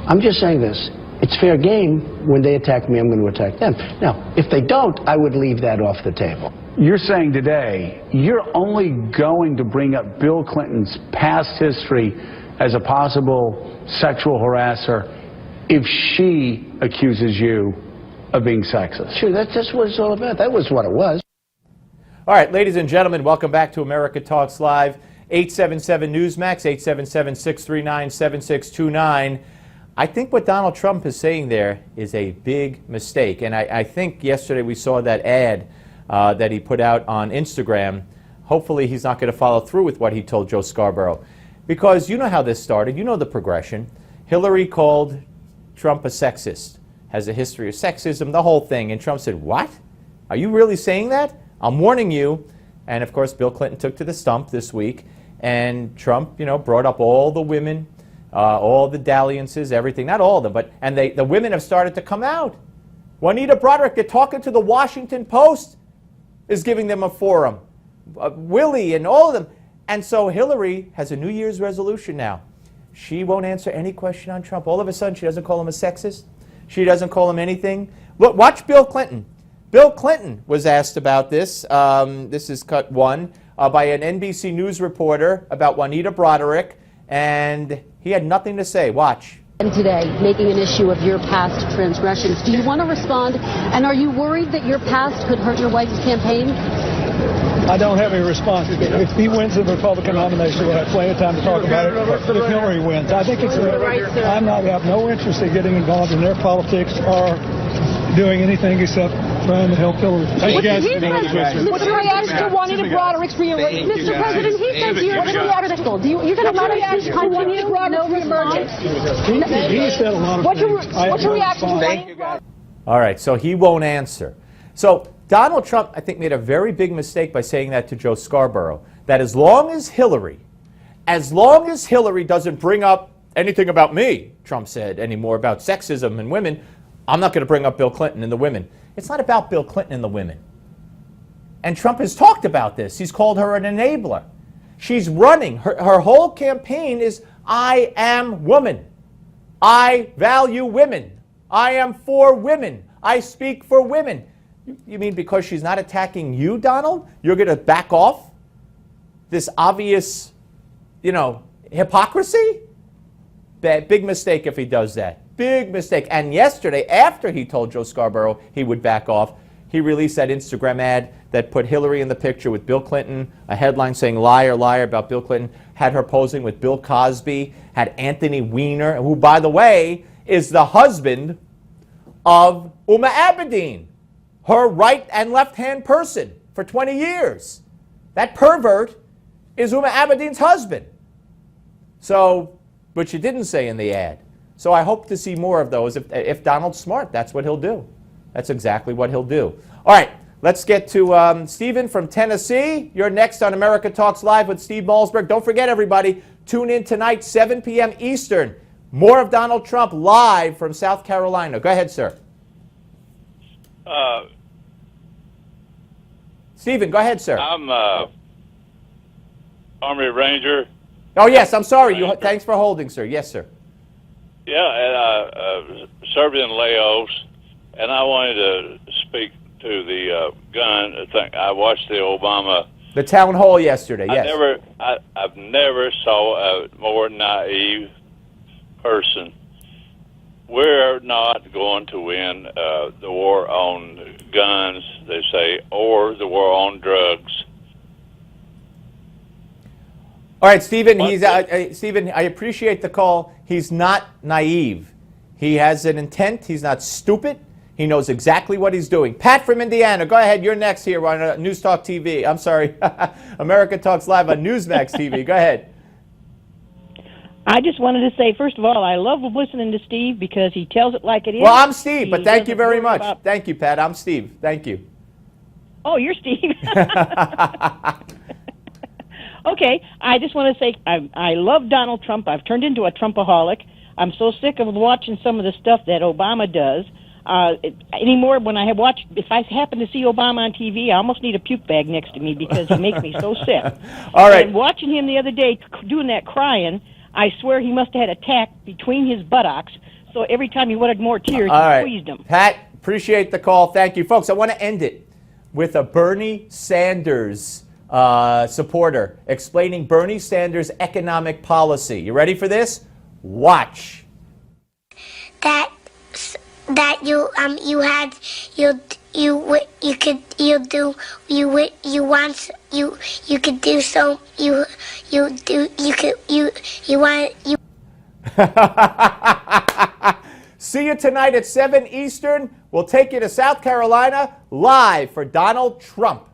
I'm just saying this. It's fair game. When they attack me, I'm going to attack them. Now, if they don't, I would leave that off the table. You're saying today you're only going to bring up Bill Clinton's past history as a possible sexual harasser if she accuses you of being sexist. Sure, that's what it's all about. That was what it was. All right, ladies and gentlemen, welcome back to America Talks Live. 877 Newsmax, 877-639-7629. I think what Donald Trump is saying there is a big mistake. And I think yesterday we saw that ad that he put out on Instagram. Hopefully he's not going to follow through with what he told Joe Scarborough. Because you know how this started. You know the progression. Hillary called Trump a sexist, has a history of sexism, the whole thing. And Trump said, what? Are you really saying that? I'm warning you. And, of course, Bill Clinton took to the stump this week. And Trump, brought up all the women, all the dalliances, everything. Not all of them, but the women have started to come out. Juanita Broderick, they're talking to the Washington Post, is giving them a forum. Willie and all of them. And so Hillary has a New Year's resolution now. She won't answer any question on Trump. All of a sudden, she doesn't call him a sexist. She doesn't call him anything. Look, watch Bill Clinton. Bill Clinton was asked about this. This is cut one by an NBC News reporter about Juanita Broderick, and he had nothing to say. Watch. And today, making an issue of your past transgressions. Do you want to respond? And are you worried that your past could hurt your wife's campaign? I don't have any response. If he wins the Republican nomination, we'll have plenty of time to talk about it. But if Hillary wins, I think it's I have no interest in getting involved in their politics or doing anything except trying to help Hillary. What's your reaction to Juanita Broderick's reemergence? Mr. President, he says you're going to react. You're going to react to Juanita Broderick's response? He said a lot of things. What's your reaction to Juanita Broderick? All right, so he won't answer. So Donald Trump, I think, made a very big mistake by saying that to Joe Scarborough, that as long as Hillary doesn't bring up anything about me, Trump said, anymore about sexism and women, I'm not going to bring up Bill Clinton and the women. It's not about Bill Clinton and the women. And Trump has talked about this. He's called her an enabler. She's running. Her whole campaign is, I am woman. I value women. I am for women. I speak for women. You mean because she's not attacking you, Donald, you're going to back off this obvious, hypocrisy? Big mistake if he does that. Big mistake. And yesterday, after he told Joe Scarborough he would back off, he released that Instagram ad that put Hillary in the picture with Bill Clinton, a headline saying liar, liar about Bill Clinton, had her posing with Bill Cosby, had Anthony Weiner, who, by the way, is the husband of Uma Abedin, her right and left-hand person for 20 years. That pervert is Uma Abedin's husband. So, but you didn't say in the ad. So I hope to see more of those. If Donald's smart, that's what he'll do. That's exactly what he'll do. All right, let's get to Stephen from Tennessee. You're next on America Talks Live with Steve Malzberg. Don't forget, everybody, tune in tonight, 7 p.m. Eastern. More of Donald Trump live from South Carolina. Go ahead, sir. Stephen, go ahead, sir. I'm Army Ranger. Oh, yes, I'm sorry. Thanks for holding, sir. Yes, sir. Yeah, and served in Laos, and I wanted to speak to the gun thing. I watched the Obama. The town hall yesterday, yes. I've never saw a more naive person. We're not going to win the war on guns, they say, or the war on drugs. All right, Stephen, Stephen, I appreciate the call. He's not naive. He has an intent. He's not stupid. He knows exactly what he's doing. Pat from Indiana, go ahead. You're next here on News Talk TV. I'm sorry, America Talks Live on Newsmax TV. Go ahead. I just wanted to say, first of all, I love listening to Steve because he tells it like it is. Well, I'm Steve, but thank you very much. Thank you, Pat. I'm Steve. Thank you. Oh, you're Steve. Okay, I just want to say I love Donald Trump. I've turned into a Trumpaholic. I'm so sick of watching some of the stuff that Obama does. Anymore, when I watch, if I happen to see Obama on TV, I almost need a puke bag next to me because he makes me so sick. All right. And watching him the other day doing that crying, I swear he must have had a tack between his buttocks So every time he wanted more tears, All he right. squeezed them. Pat, appreciate the call. Thank you. Folks, I want to end it with a Bernie Sanders supporter explaining Bernie Sanders' economic policy. You ready for this? Watch. That you See you tonight at 7 Eastern. We'll take you to South Carolina live for Donald Trump.